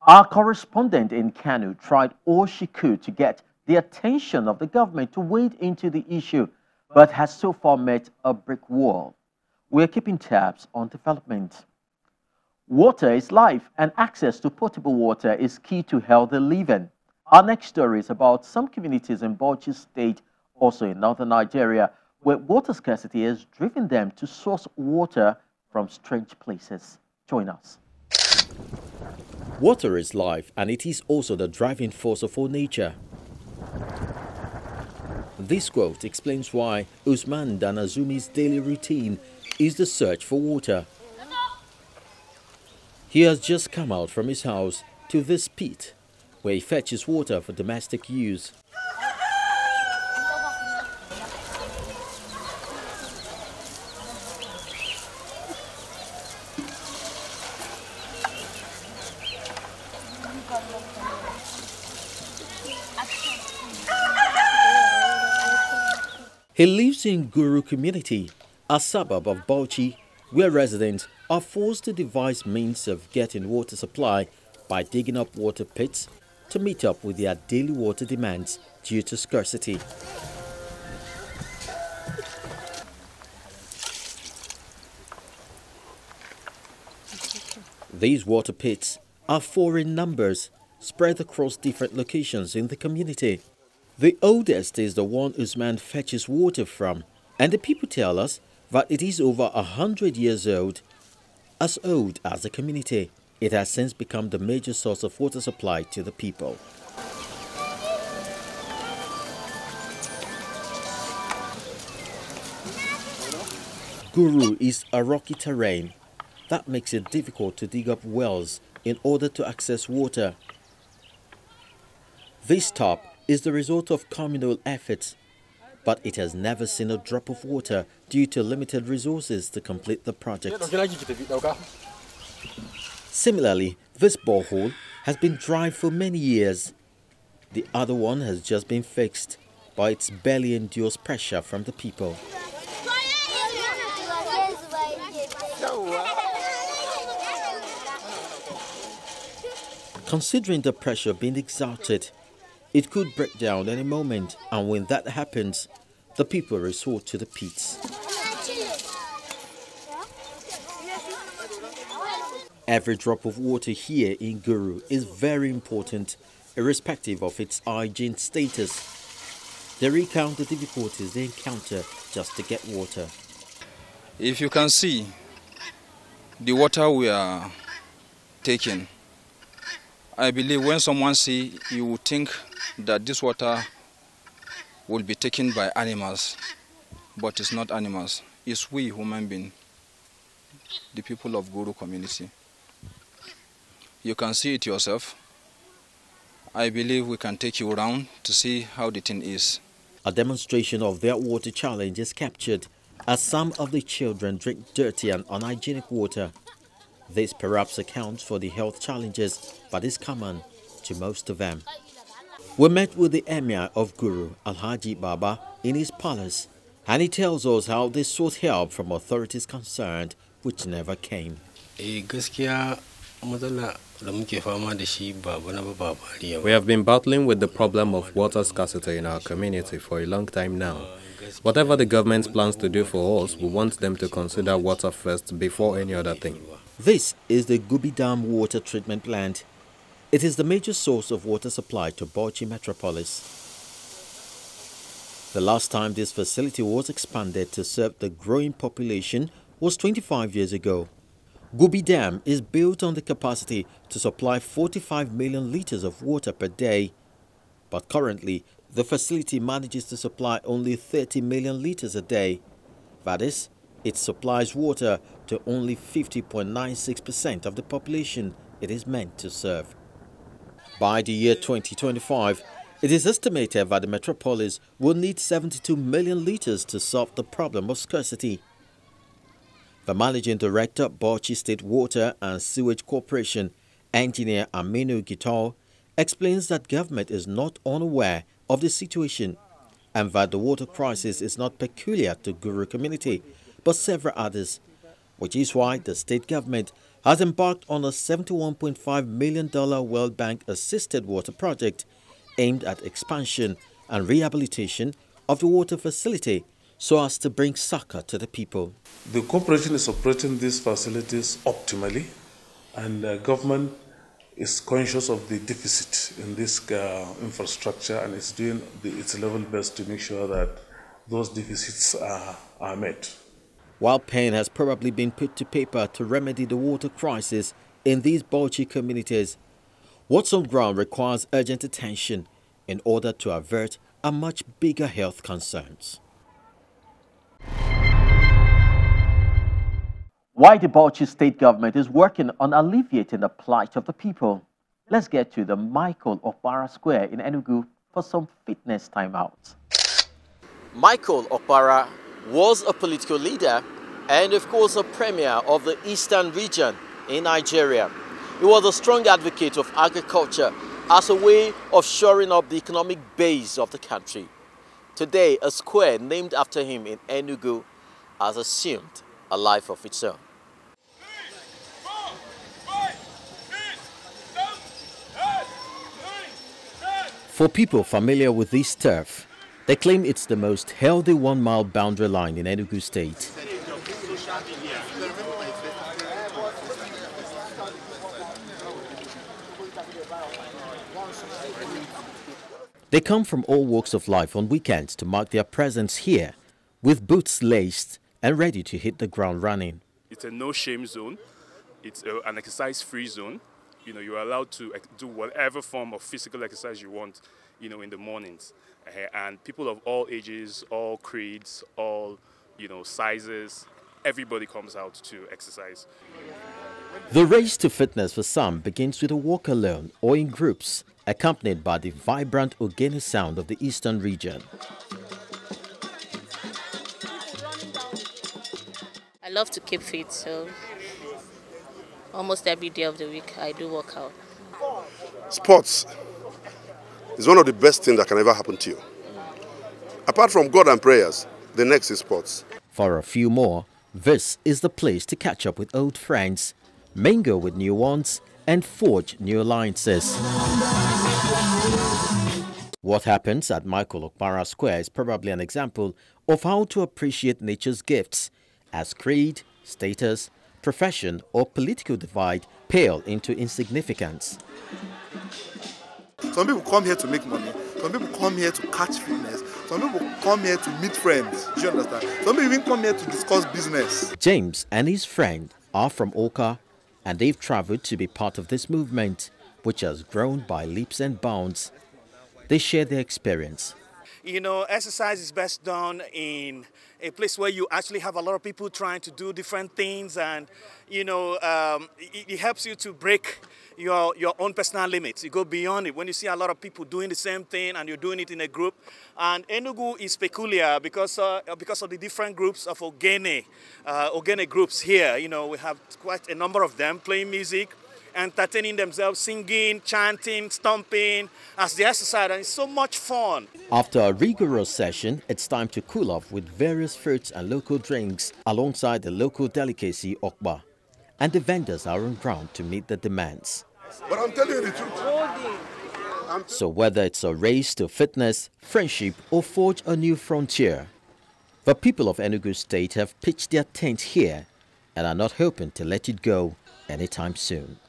Our correspondent in Kano tried all she could to get the attention of the government to wade into the issue, but has so far met a brick wall. We're keeping tabs on development. Water is life, and access to potable water is key to healthy living. Our next story is about some communities in BAUCHI State, also in northern Nigeria, where water scarcity has driven them to source water from strange places. Join us. Water is life, and it is also the driving force of all nature. This quote explains why Usman Danazumi's daily routine is the search for water. He has just come out from his house to this pit, where he fetches water for domestic use. He lives in Guru community, a suburb of BAUCHI, where residents are forced to devise means of getting water supply by digging up water pits to meet up with their daily water demands due to scarcity. These water pits are 4 in numbers, spread across different locations in the community. The oldest is the one Usman fetches water from, and the people tell us that it is over 100 years old, as old as the community. It has since become the major source of water supply to the people. Guru is a rocky terrain that makes it difficult to dig up wells in order to access water. This top is the result of communal efforts, but it has never seen a drop of water due to limited resources to complete the project. Similarly, this borehole has been dry for many years. The other one has just been fixed, but it barely endures pressure from the people. Considering the pressure being exerted, it could break down any moment, and when that happens, the people resort to the pits. Every drop of water here in Guru is very important, irrespective of its hygiene status. They recount the difficulties they encounter just to get water. If you can see the water we are taking, I believe when someone see, you would think that this water will be taken by animals, but it's not animals. It's we human beings, the people of Guru community. You can see it yourself. I believe we can take you around to see how the thing is. A demonstration of their water challenge is captured as some of the children drink dirty and unhygienic water. This perhaps accounts for the health challenges that is common to most of them. We met with the Emir of Guru, Alhaji Baba, in his palace, and he tells us how they sought help from authorities concerned, which never came. We have been battling with the problem of water scarcity in our community for a long time now. Whatever the government plans to do for us, we want them to consider water first before any other thing. This is the Gubi Dam water treatment plant. It is the major source of water supply to BAUCHI metropolis. The last time this facility was expanded to serve the growing population was 25 years ago. Gubi Dam is built on the capacity to supply 45 million liters of water per day, but currently the facility manages to supply only 30 million liters a day. That is, it supplies water to only 50.96% of the population it is meant to serve. By the year 2025, it is estimated that the metropolis will need 72 million liters to solve the problem of scarcity. The Managing Director, BAUCHI State Water and Sewage Corporation, Engineer Aminu Gital, explains that government is not unaware of the situation and that the water crisis is not peculiar to Guru community, but several others, which is why the state government has embarked on a $71.5 million World Bank-assisted water project aimed at expansion and rehabilitation of the water facility so as to bring succor to the people. The corporation is operating these facilities optimally, and the government is conscious of the deficit in this infrastructure and is doing its level best to make sure that those deficits are met. While pen has probably been put to paper to remedy the water crisis in these BAUCHI communities, what's on ground requires urgent attention in order to avert a much bigger health concerns. Why the BAUCHI state government is working on alleviating the plight of the people. Let's get to the Michael Okpara Square in Enugu for some fitness timeouts. Michael Okpara was a political leader and of course a premier of the Eastern region in Nigeria. He was a strong advocate of agriculture as a way of shoring up the economic base of the country. Today, a square named after him in Enugu has assumed a life of its own. For people familiar with this turf, they claim it's the most healthy 1-mile boundary line in Enugu State. They come from all walks of life on weekends to mark their presence here, with boots laced and ready to hit the ground running. It's a no-shame zone. It's an exercise-free zone. You know, you're allowed to do whatever form of physical exercise you want, you know, in the mornings. And people of all ages, all creeds, all, you know, sizes, everybody comes out to exercise. The race to fitness for some begins with a walk alone or in groups, accompanied by the vibrant Ogene sound of the Eastern region. I love to keep fit, so almost every day of the week I do work out. Sports is one of the best things that can ever happen to you. Apart from God and prayers, the next is sports. For a few more, this is the place to catch up with old friends, mingle with new ones, and forge new alliances. What happens at Michael Okpara Square is probably an example of how to appreciate nature's gifts as creed, status, profession, or political divide pale into insignificance. Some people come here to make money. Some people come here to catch fitness. Some people come here to meet friends. Do you understand? Some people even come here to discuss business. James and his friend are from Okpara, and they've traveled to be part of this movement, which has grown by leaps and bounds. They share their experience. You know, exercise is best done in a place where you actually have a lot of people trying to do different things, and, you know, it helps you to break your own personal limits. You go beyond it when you see a lot of people doing the same thing and you're doing it in a group. And Enugu is peculiar because of the different groups of Ogene groups here. You know, we have quite a number of them playing music, entertaining themselves, singing, chanting, stomping as they exercise, and it's so much fun. After a rigorous session, it's time to cool off with various fruits and local drinks alongside the local delicacy Okpara. And the vendors are on ground to meet the demands. But I'm telling you the truth. So whether it's a race to fitness, friendship, or forge a new frontier, the people of Enugu State have pitched their tent here and are not hoping to let it go anytime soon.